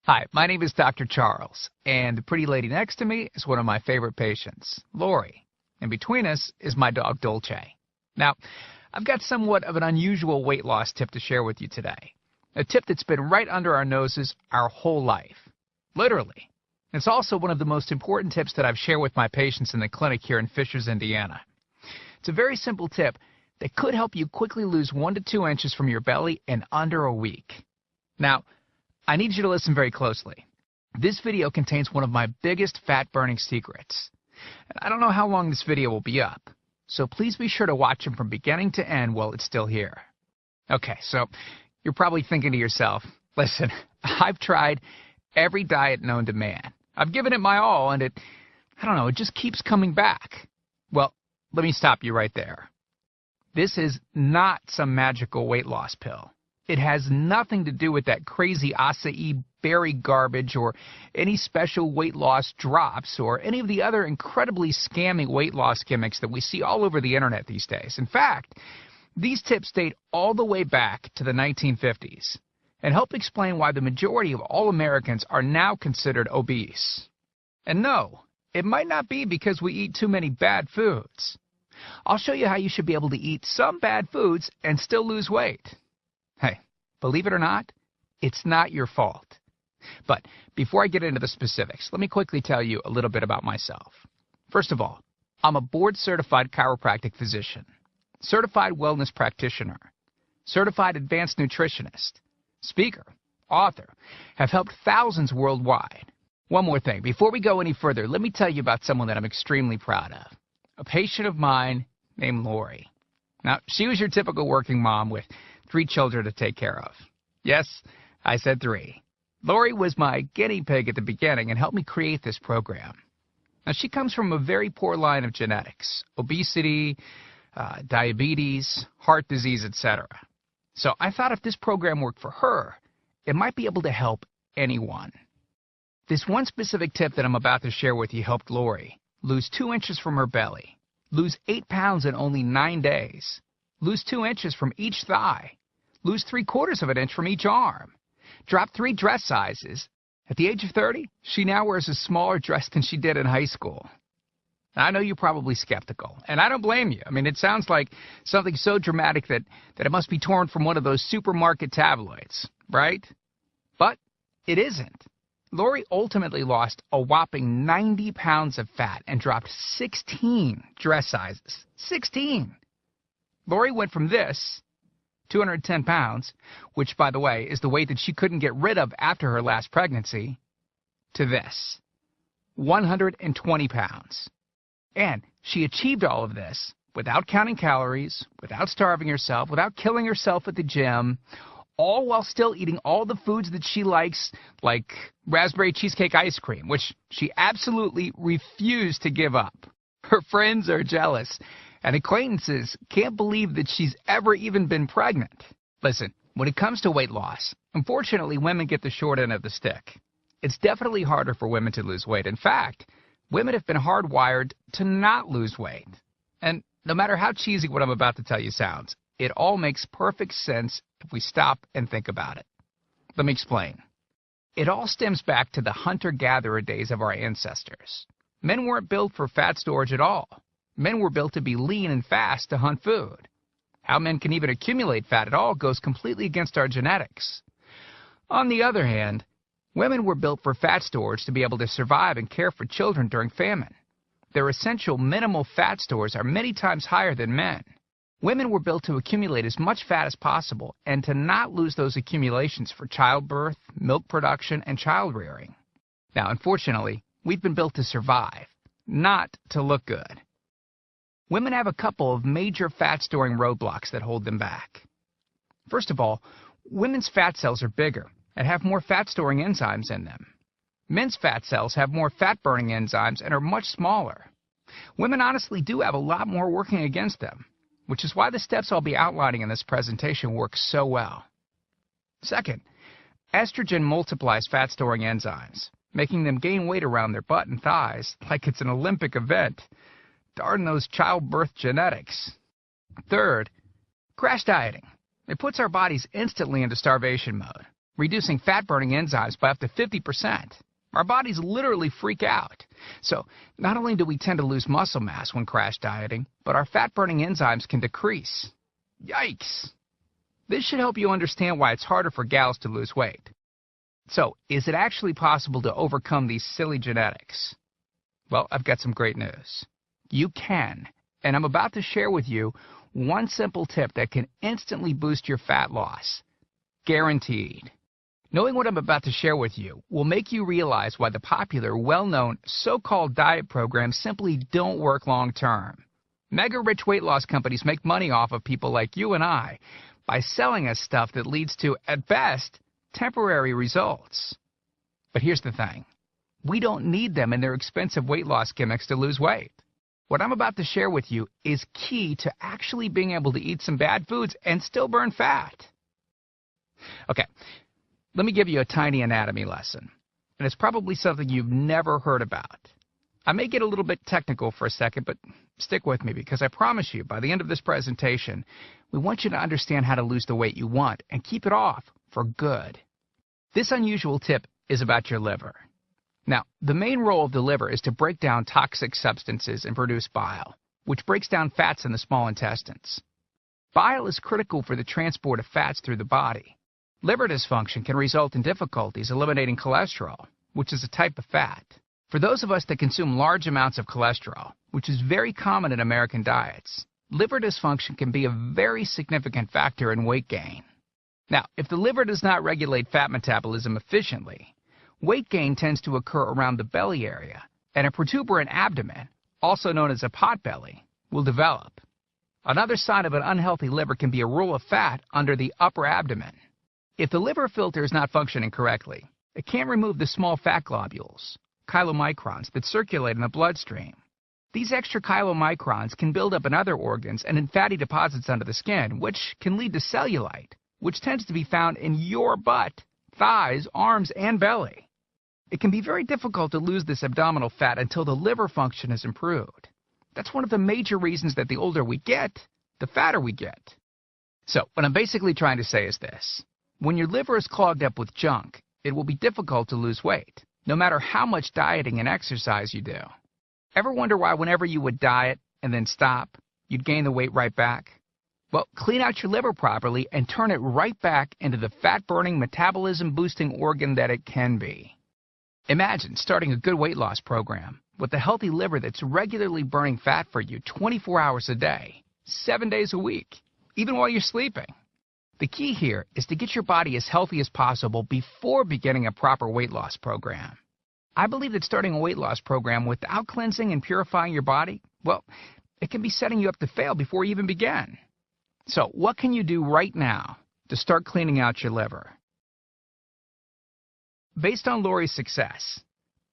Hi, my name is Dr. Charles, and the pretty lady next to me is one of my favorite patients, Lori. And between us is my dog, Dolce. Now, I've got somewhat of an unusual weight loss tip to share with you today. A tip that's been right under our noses our whole life. Literally. It's also one of the most important tips that I've shared with my patients in the clinic here in Fishers, Indiana. It's a very simple tip that could help you quickly lose 1 to 2 inches from your belly in under a week. Now, I need you to listen very closely. This video contains one of my biggest fat-burning secrets. And I don't know how long this video will be up, so please be sure to watch it from beginning to end while it's still here. Okay, so you're probably thinking to yourself, listen, I've tried every diet known to man. I've given it my all, and it just keeps coming back. Well, let me stop you right there. This is not some magical weight loss pill. It has nothing to do with that crazy acai berry garbage or any special weight loss drops or any of the other incredibly scammy weight loss gimmicks that we see all over the internet these days. In fact, these tips date all the way back to the 1950s and help explain why the majority of all Americans are now considered obese. And no, it might not be because we eat too many bad foods. I'll show you how you should be able to eat some bad foods and still lose weight. Hey, believe it or not, it's not your fault. But before I get into the specifics, let me quickly tell you a little bit about myself. First of all, I'm a board-certified chiropractic physician, certified wellness practitioner, certified advanced nutritionist, speaker, author, have helped thousands worldwide. One more thing, before we go any further, let me tell you about someone that I'm extremely proud of, a patient of mine named Lori. Now, she was your typical working mom with 3 children to take care of. Yes, I said 3. Lori was my guinea pig at the beginning and helped me create this program. Now, she comes from a very poor line of genetics, obesity, diabetes, heart disease, etc. So I thought if this program worked for her, it might be able to help anyone. This one specific tip that I'm about to share with you helped Lori lose 2 inches from her belly, lose 8 pounds in only 9 days, lose 2 inches from each thigh, lose 3/4 of an inch from each arm, drop 3 dress sizes. At the age of 30, she now wears a smaller dress than she did in high school. Now, I know you're probably skeptical, and I don't blame you. I mean, it sounds like something so dramatic that it must be torn from one of those supermarket tabloids, right? But it isn't. Lori ultimately lost a whopping 90 pounds of fat and dropped 16 dress sizes. 16! Lori went from this, 210 pounds, which, by the way, is the weight that she couldn't get rid of after her last pregnancy, to this, 120 pounds. And she achieved all of this without counting calories, without starving herself, without killing herself at the gym, all while still eating all the foods that she likes, like raspberry cheesecake ice cream, which she absolutely refused to give up. Her friends are jealous, and acquaintances can't believe that she's ever even been pregnant. Listen, when it comes to weight loss, unfortunately, women get the short end of the stick. It's definitely harder for women to lose weight. In fact, women have been hardwired to not lose weight. And no matter how cheesy what I'm about to tell you sounds, it all makes perfect sense if we stop and think about it. Let me explain. It all stems back to the hunter-gatherer days of our ancestors. Men weren't built for fat storage at all. Men were built to be lean and fast to hunt food. How men can even accumulate fat at all goes completely against our genetics. On the other hand, women were built for fat storage to be able to survive and care for children during famine. Their essential minimal fat stores are many times higher than men. Women were built to accumulate as much fat as possible and to not lose those accumulations for childbirth, milk production, and child rearing. Now, unfortunately, we've been built to survive, not to look good. Women have a couple of major fat-storing roadblocks that hold them back. First of all, women's fat cells are bigger and have more fat-storing enzymes in them. Men's fat cells have more fat-burning enzymes and are much smaller. Women honestly do have a lot more working against them, which is why the steps I'll be outlining in this presentation work so well. Second, estrogen multiplies fat-storing enzymes, making them gain weight around their butt and thighs like it's an Olympic event. Darn those childbirth genetics. Third, crash dieting. It puts our bodies instantly into starvation mode. reducing fat-burning enzymes by up to 50%. Our bodies literally freak out. So, not only do we tend to lose muscle mass when crash dieting, but our fat-burning enzymes can decrease. Yikes! This should help you understand why it's harder for gals to lose weight. So, is it actually possible to overcome these silly genetics? Well, I've got some great news. You can, and I'm about to share with you one simple tip that can instantly boost your fat loss. Guaranteed. Knowing what I'm about to share with you will make you realize why the popular, well-known, so-called diet programs simply don't work long-term. Mega-rich weight loss companies make money off of people like you and I by selling us stuff that leads to, at best, temporary results. But here's the thing. We don't need them in their expensive weight loss gimmicks to lose weight. What I'm about to share with you is key to actually being able to eat some bad foods and still burn fat. Okay, let me give you a tiny anatomy lesson. And it's probably something you've never heard about. I may get a little bit technical for a second, but stick with me because I promise you, by the end of this presentation, we want you to understand how to lose the weight you want and keep it off for good. This unusual tip is about your liver. Now, the main role of the liver is to break down toxic substances and produce bile, which breaks down fats in the small intestines. Bile is critical for the transport of fats through the body. Liver dysfunction can result in difficulties eliminating cholesterol, which is a type of fat. For those of us that consume large amounts of cholesterol, which is very common in American diets, liver dysfunction can be a very significant factor in weight gain. Now, if the liver does not regulate fat metabolism efficiently, weight gain tends to occur around the belly area, and a protuberant abdomen, also known as a potbelly, will develop. Another sign of an unhealthy liver can be a roll of fat under the upper abdomen. If the liver filter is not functioning correctly, it can't remove the small fat globules, chylomicrons, that circulate in the bloodstream. These extra chylomicrons can build up in other organs and in fatty deposits under the skin, which can lead to cellulite, which tends to be found in your butt, thighs, arms, and belly. It can be very difficult to lose this abdominal fat until the liver function is improved. That's one of the major reasons that the older we get, the fatter we get. So, what I'm basically trying to say is this. When your liver is clogged up with junk, it will be difficult to lose weight, no matter how much dieting and exercise you do. Ever wonder why whenever you would diet and then stop, you'd gain the weight right back? Well, clean out your liver properly and turn it right back into the fat-burning, metabolism-boosting organ that it can be. Imagine starting a good weight loss program with a healthy liver that's regularly burning fat for you 24 hours a day, 7 days a week, even while you're sleeping. The key here is to get your body as healthy as possible before beginning a proper weight loss program. I believe that starting a weight loss program without cleansing and purifying your body, well, it can be setting you up to fail before you even begin. So, what can you do right now to start cleaning out your liver? Based on Lori's success,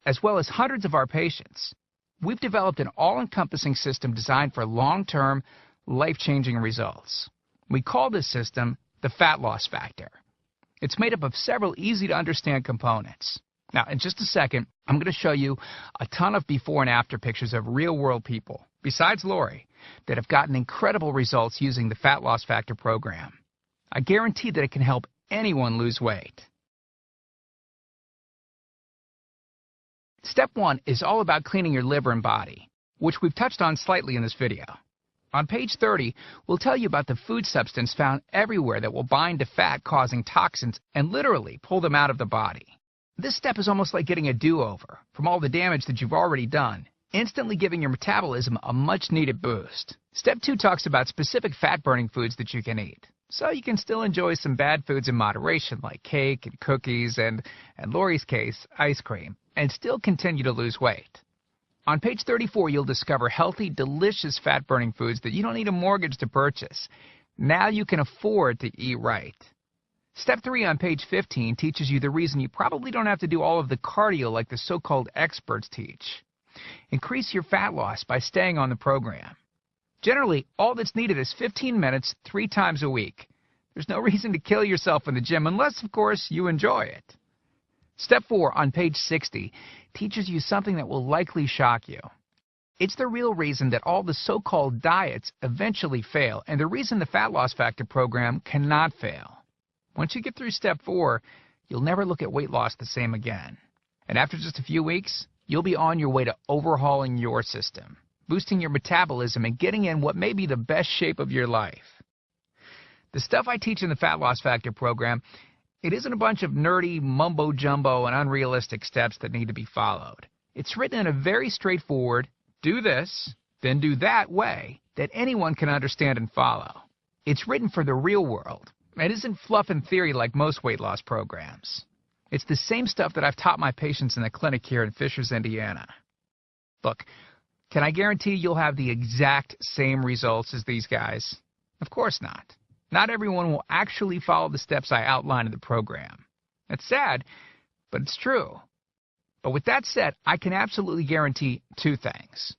as well as hundreds of our patients, we've developed an all-encompassing system designed for long-term, life-changing results. We call this system the Fat Loss Factor. It's made up of several easy-to-understand components. Now, in just a second, I'm going to show you a ton of before and after pictures of real-world people, besides Lori, that have gotten incredible results using the Fat Loss Factor program. I guarantee that it can help anyone lose weight. Step 1 is all about cleaning your liver and body, which we've touched on slightly in this video. On page 30, we'll tell you about the food substance found everywhere that will bind to fat, causing toxins and literally pull them out of the body. This step is almost like getting a do-over from all the damage that you've already done, instantly giving your metabolism a much-needed boost. Step 2 talks about specific fat-burning foods that you can eat, so you can still enjoy some bad foods in moderation like cake and cookies and, in Lori's case, ice cream, and still continue to lose weight. On page 34, you'll discover healthy, delicious fat-burning foods that you don't need a mortgage to purchase. Now you can afford to eat right. Step 3 on page 15 teaches you the reason you probably don't have to do all of the cardio like the so-called experts teach. Increase your fat loss by staying on the program. Generally, all that's needed is 15 minutes 3 times a week. There's no reason to kill yourself in the gym unless, of course, you enjoy it. Step 4 on page 60 teaches you something that will likely shock you. It's the real reason that all the so-called diets eventually fail, and the reason the Fat Loss Factor program cannot fail. Once you get through step 4, you'll never look at weight loss the same again. And after just a few weeks, you'll be on your way to overhauling your system, boosting your metabolism, and getting in what may be the best shape of your life. The stuff I teach in the Fat Loss Factor program, it isn't a bunch of nerdy mumbo-jumbo and unrealistic steps that need to be followed. It's written in a very straightforward, do this, then do that way that anyone can understand and follow. It's written for the real world. It isn't fluff and theory like most weight loss programs. It's the same stuff that I've taught my patients in the clinic here in Fishers, Indiana. Look, can I guarantee you'll have the exact same results as these guys? Of course not. Not everyone will actually follow the steps I outline in the program. It's sad, but it's true. But with that said, I can absolutely guarantee two things.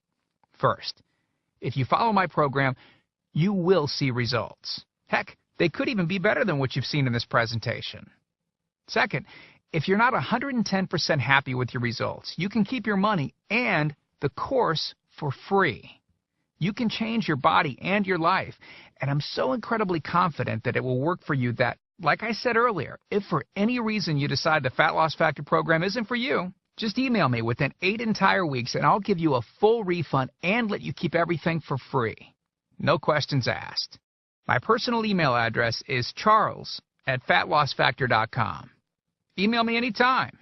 First, if you follow my program, you will see results. Heck, they could even be better than what you've seen in this presentation. Second, if you're not 110% happy with your results, you can keep your money and the course for free. You can change your body and your life, and I'm so incredibly confident that it will work for you that, like I said earlier, if for any reason you decide the Fat Loss Factor program isn't for you, just email me within 8 entire weeks and I'll give you a full refund and let you keep everything for free. No questions asked. My personal email address is charles@fatlossfactor.com. Email me anytime.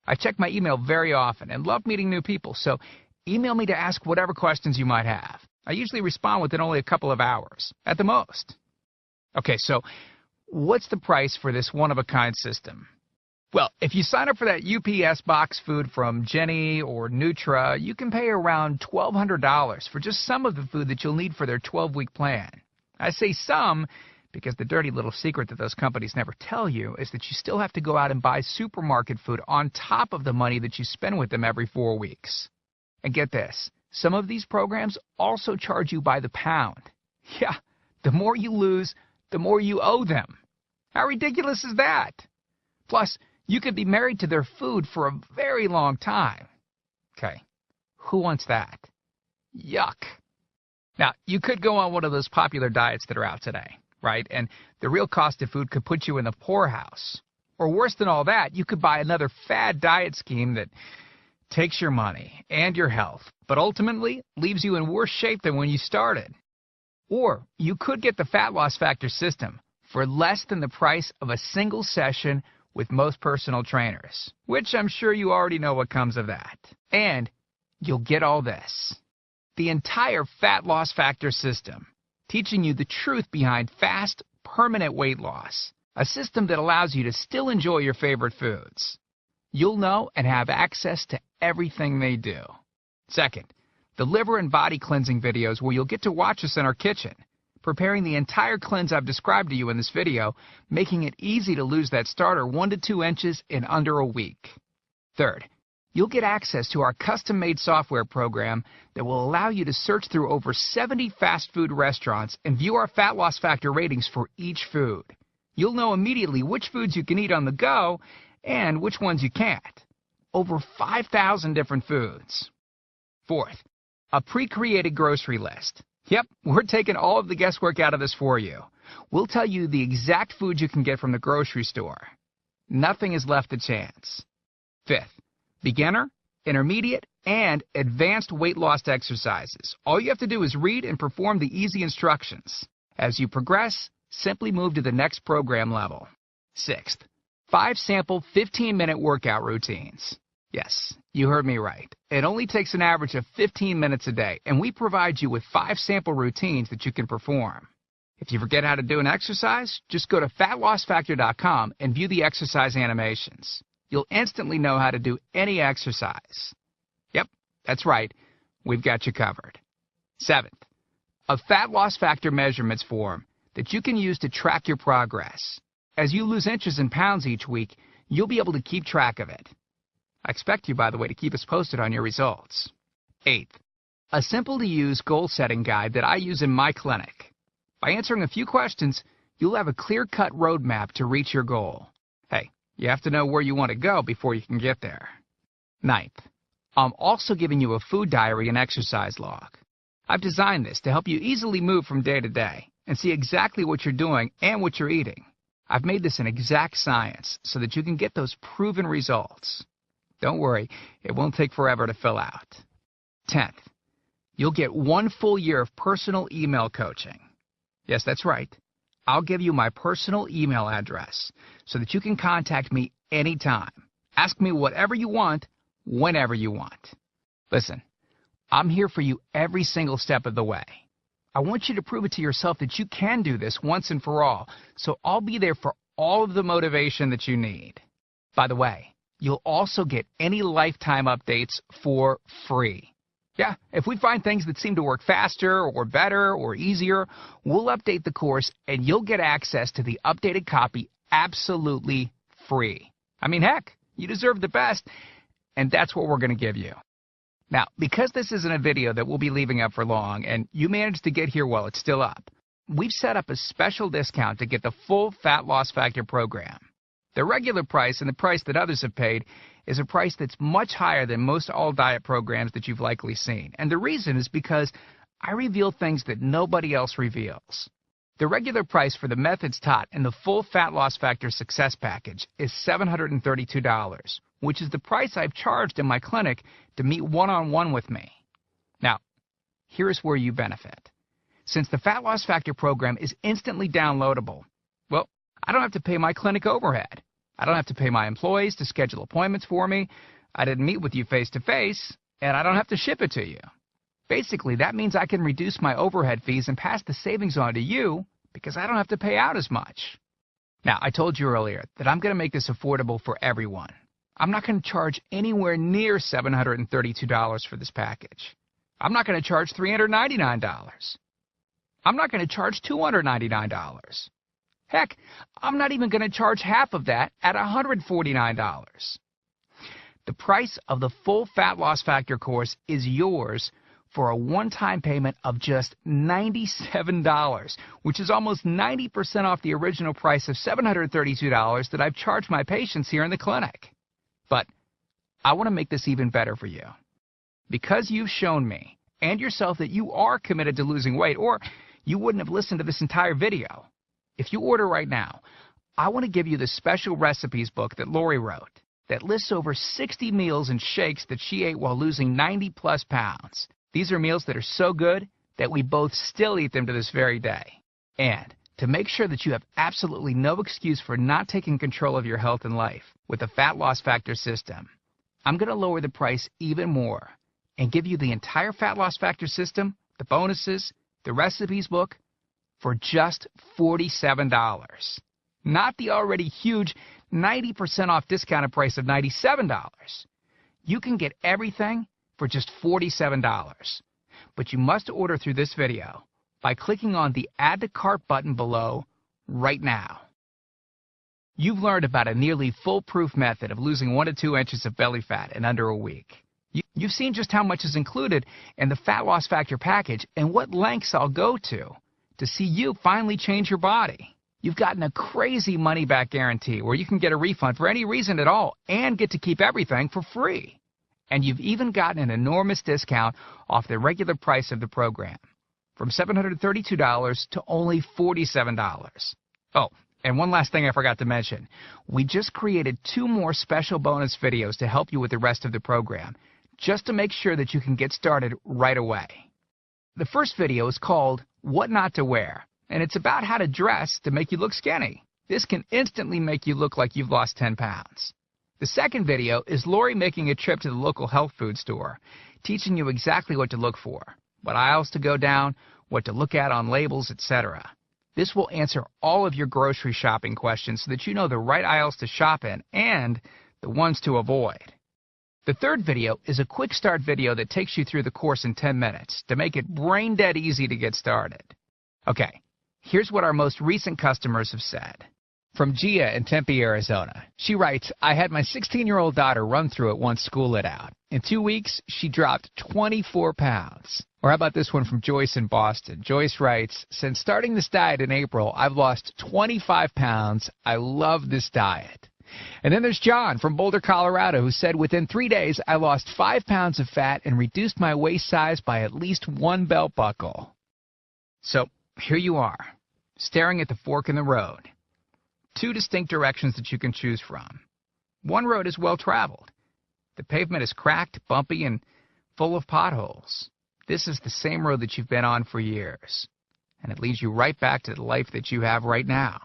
I check my email very often and love meeting new people, so email me to ask whatever questions you might have. I usually respond within only a couple of hours, at the most. Okay, so what's the price for this one-of-a-kind system? Well, if you sign up for that UPS box food from Jenny or Nutra, you can pay around $1,200 for just some of the food that you'll need for their 12-week plan. I say some because the dirty little secret that those companies never tell you is that you still have to go out and buy supermarket food on top of the money that you spend with them every 4 weeks. And get this, some of these programs also charge you by the pound. Yeah, the more you lose, the more you owe them. How ridiculous is that? Plus, you could be married to their food for a very long time. Okay, who wants that? Yuck. Now, you could go on one of those popular diets that are out today, right? And the real cost of food could put you in the poorhouse. Or worse than all that, you could buy another fad diet scheme that takes your money and your health, but ultimately leaves you in worse shape than when you started. Or you could get the Fat Loss Factor system for less than the price of a single session with most personal trainers, which I'm sure you already know what comes of that. And you'll get all this. The entire Fat Loss Factor system, teaching you the truth behind fast, permanent weight loss, a system that allows you to still enjoy your favorite foods. You'll know and have access to everything they do. Second, the liver and body cleansing videos where you'll get to watch us in our kitchen, preparing the entire cleanse I've described to you in this video, making it easy to lose that starter 1 to 2 inches in under a week. Third, you'll get access to our custom-made software program that will allow you to search through over 70 fast food restaurants and view our Fat Loss Factor ratings for each food. You'll know immediately which foods you can eat on the go and which ones you can't. Over 5,000 different foods. Fourth, a pre-created grocery list. Yep, we're taking all of the guesswork out of this for you. We'll tell you the exact food you can get from the grocery store. Nothing is left to chance. Fifth, beginner, intermediate, and advanced weight loss exercises. All you have to do is read and perform the easy instructions. As you progress, simply move to the next program level. Sixth, 5 sample 15-minute workout routines. Yes, you heard me right. It only takes an average of 15 minutes a day, and we provide you with 5 sample routines that you can perform. If you forget how to do an exercise, just go to fatlossfactor.com and view the exercise animations. You'll instantly know how to do any exercise. Yep, that's right. We've got you covered. Seventh, a Fat Loss Factor measurements form that you can use to track your progress. As you lose inches and pounds each week, you'll be able to keep track of it. I expect you, by the way, to keep us posted on your results. Eighth, a simple-to-use goal-setting guide that I use in my clinic. By answering a few questions, you'll have a clear-cut roadmap to reach your goal. Hey, you have to know where you want to go before you can get there. Ninth, I'm also giving you a food diary and exercise log. I've designed this to help you easily move from day to day and see exactly what you're doing and what you're eating. I've made this an exact science so that you can get those proven results. Don't worry, it won't take forever to fill out. 10th, you'll get 1 full year of personal email coaching. Yes, that's right. I'll give you my personal email address so that you can contact me anytime. Ask me whatever you want, whenever you want. Listen, I'm here for you every single step of the way. I want you to prove it to yourself that you can do this once and for all, so I'll be there for all of the motivation that you need. By the way, you'll also get any lifetime updates for free. Yeah, if we find things that seem to work faster or better or easier, we'll update the course and you'll get access to the updated copy absolutely free. I mean, heck, you deserve the best, and that's what we're going to give you. Now, because this isn't a video that we'll be leaving up for long, and you managed to get here while it's still up, we've set up a special discount to get the full Fat Loss Factor program. The regular price and the price that others have paid is a price that's much higher than most all-diet programs that you've likely seen. And the reason is because I reveal things that nobody else reveals. The regular price for the methods taught in the full Fat Loss Factor Success Package is $732, which is the price I've charged in my clinic to meet one-on-one with me. Now, here's where you benefit. Since the Fat Loss Factor program is instantly downloadable, well, I don't have to pay my clinic overhead. I don't have to pay my employees to schedule appointments for me. I didn't meet with you face-to-face, and I don't have to ship it to you. Basically, that means I can reduce my overhead fees and pass the savings on to you because I don't have to pay out as much. Now, I told you earlier that I'm going to make this affordable for everyone. I'm not going to charge anywhere near $732 for this package. I'm not going to charge $399. I'm not going to charge $299. Heck, I'm not even going to charge half of that at $149. The price of the full Fat Loss Factor course is yours for a one-time payment of just $97, which is almost 90% off the original price of $732 that I've charged my patients here in the clinic. But I want to make this even better for you. Because you've shown me and yourself that you are committed to losing weight, or you wouldn't have listened to this entire video. If you order right now, I want to give you the special recipes book that Lori wrote that lists over 60 meals and shakes that she ate while losing 90-plus pounds. These are meals that are so good that we both still eat them to this very day. And to make sure that you have absolutely no excuse for not taking control of your health and life with the Fat Loss Factor system, I'm going to lower the price even more and give you the entire Fat Loss Factor system, the bonuses, the recipes book, for just $47. Not the already huge 90% off discounted price of $97. You can get everything for just $47. But you must order through this video by clicking on the Add to Cart button below right now. You've learned about a nearly foolproof method of losing 1 to 2 inches of belly fat in under a week. You've seen just how much is included in the Fat Loss Factor package and what lengths I'll go to see you finally change your body. You've gotten a crazy money-back guarantee where you can get a refund for any reason at all and get to keep everything for free. And you've even gotten an enormous discount off the regular price of the program, from $732 to only $47. Oh, and one last thing I forgot to mention. We just created 2 more special bonus videos to help you with the rest of the program, just to make sure that you can get started right away. The first video is called What Not to Wear, and it's about how to dress to make you look skinny. This can instantly make you look like you've lost 10 pounds. The second video is Lori making a trip to the local health food store, teaching you exactly what to look for, what aisles to go down, what to look at on labels, etc. This will answer all of your grocery shopping questions so that you know the right aisles to shop in and the ones to avoid. The third video is a quick start video that takes you through the course in 10 minutes to make it brain dead easy to get started. Okay, here's what our most recent customers have said. From Gia in Tempe, Arizona. She writes, I had my 16-year-old daughter run through it once school let out. In 2 weeks, she dropped 24 pounds. Or how about this one from Joyce in Boston? Joyce writes, since starting this diet in April, I've lost 25 pounds. I love this diet. And then there's John from Boulder, Colorado, who said within 3 days, I lost 5 pounds of fat and reduced my waist size by at least 1 belt buckle. So here you are, staring at the fork in the road. two distinct directions that you can choose from. One road is well-traveled. The pavement is cracked, bumpy, and full of potholes. This is the same road that you've been on for years, and it leads you right back to the life that you have right now.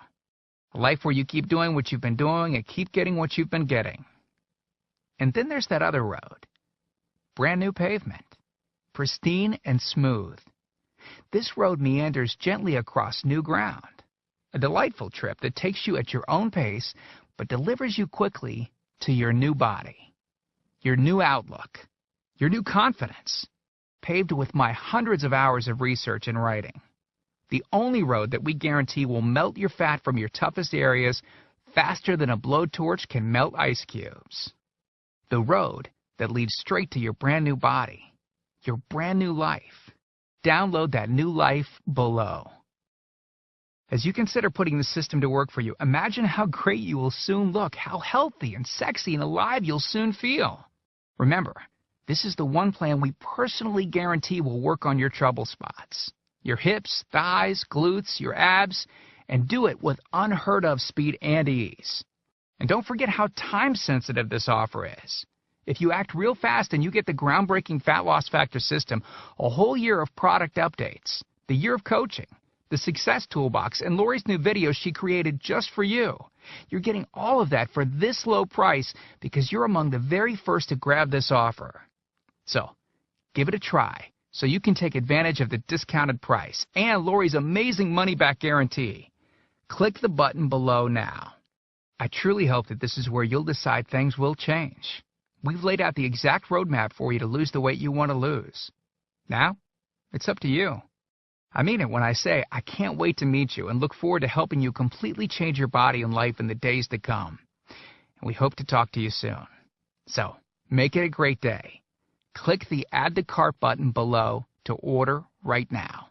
A life where you keep doing what you've been doing and keep getting what you've been getting. And then there's that other road. Brand new pavement. Pristine and smooth. This road meanders gently across new ground. A delightful trip that takes you at your own pace, but delivers you quickly to your new body, your new outlook, your new confidence, paved with my hundreds of hours of research and writing. The only road that we guarantee will melt your fat from your toughest areas faster than a blowtorch can melt ice cubes. The road that leads straight to your brand new body, your brand new life. Download that new life below. As you consider putting the system to work for you, imagine how great you will soon look, how healthy and sexy and alive you'll soon feel. Remember, this is the one plan we personally guarantee will work on your trouble spots. Your hips, thighs, glutes, your abs, and do it with unheard of speed and ease. And don't forget how time-sensitive this offer is. If you act real fast and you get the groundbreaking Fat Loss Factor system, a whole year of product updates, the year of coaching, the Success Toolbox, and Lori's new videos she created just for you. You're getting all of that for this low price because you're among the very first to grab this offer. So, give it a try so you can take advantage of the discounted price and Lori's amazing money-back guarantee. Click the button below now. I truly hope that this is where you'll decide things will change. We've laid out the exact roadmap for you to lose the weight you want to lose. Now, it's up to you. I mean it when I say I can't wait to meet you and look forward to helping you completely change your body and life in the days to come. And we hope to talk to you soon. So, make it a great day. Click the Add to Cart button below to order right now.